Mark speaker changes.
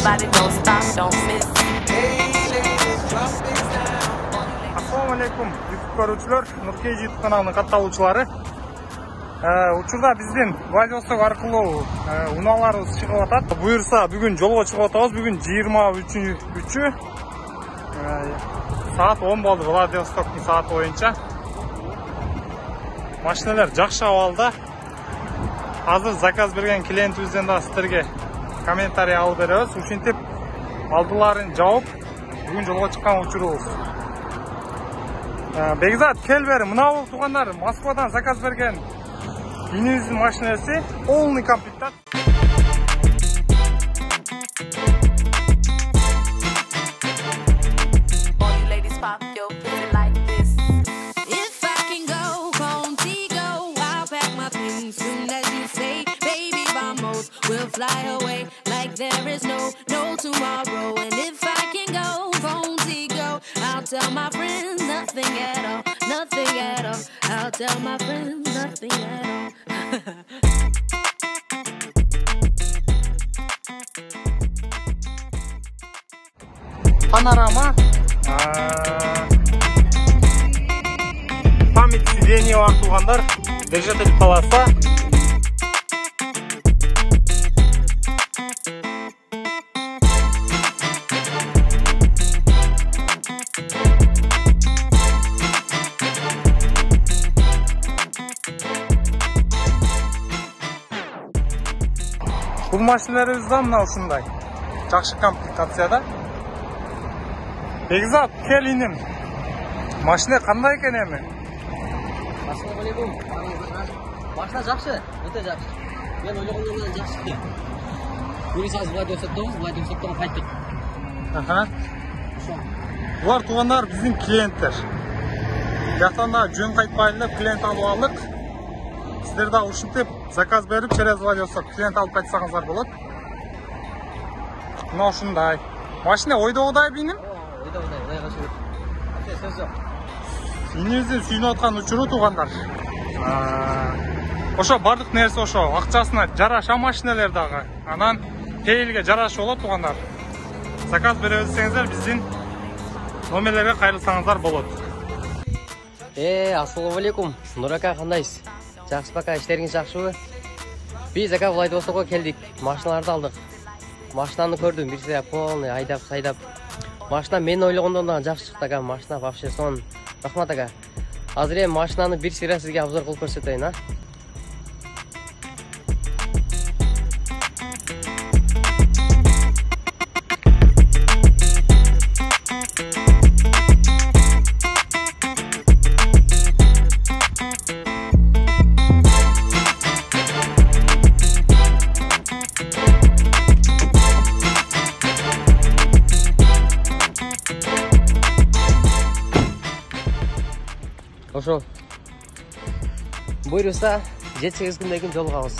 Speaker 1: Everybody don't stop, don't miss.
Speaker 2: Assalamu alaikum, YouTube көрүүчүлөр, Nurkey YouTube каналынын катталуучулары. Учурда биздин Владивосток аркылуу унааларыбыз чыгып атат. Буюрса, бүгүн жолго чыгып атабыз. Бүгүн 23-чү. Saat 10 болду Владивостоктун сааты боюнча. Машиналар жакшы абалда. Азыр заказ берген клиентибизден да сиздерге комментарий алып беребиз. Ушинтип алдыларын жаап, бүгүн жолго чыккан учурубуз. Бекзат, кел бери. Мына туугандар Москвадан заказ берген инибиздин машинасы полный комплектат.
Speaker 3: We'll fly away like there is no tomorrow. And if I can go, won't go? I'll tell my friends nothing at all, nothing at all. I'll tell my friends nothing at all.
Speaker 2: Panorama. Память сиденья бар тугандар. Держатель полоса. Бул машиналарыбыз да мына ушундай. Жакшы комплектацияда. Бекзат, кел иним. Машина кандай экен эми?
Speaker 4: Ассалам алейкум. Машина жакшы, өтө жакшы. Мен ойлогондон жакшы. Бүгүн азыр Владивостоктон кайттык.
Speaker 2: Булар туугандар биздин клиенттер. Жактан да жөн кайтпайлы деп клиент алып алдык. Сиздер да ушинтип заказ берип, через Владивосток клиент алып кайтсаңыздар болот. Мына ушундай. Машина ойдогудай биним?
Speaker 4: Ойдогудай, качып. Сөз жок.
Speaker 2: Инибиздин сүйүнүп аткан учуру туугандар. Ошо бардык нерсе ошо акчасына жараша машиналар дагы. Анан тейлге жарашы болот туугандар. Заказ бере десеңиздер биздин номерлерге кайрылсаңыздар болот.
Speaker 4: Ассалам алейкум. Нур ака, кандайсыз? Жакшы бака, иштериңиз жакшыбы? Биз ака Владивостокко келдик. Машиналарды алдык. Машинаны көрдүм, бирсе полный айдап сайдап. Машина мен ойлогондон да жакшы чыкты ака. Машина вообще сон. Рахмат ака. Азыр эми машинаны бир сыйра сизге обзор кылып көрсөтөйүн, а? Ошол. Буйруса 7-8 күндөн кийин жолугабыз.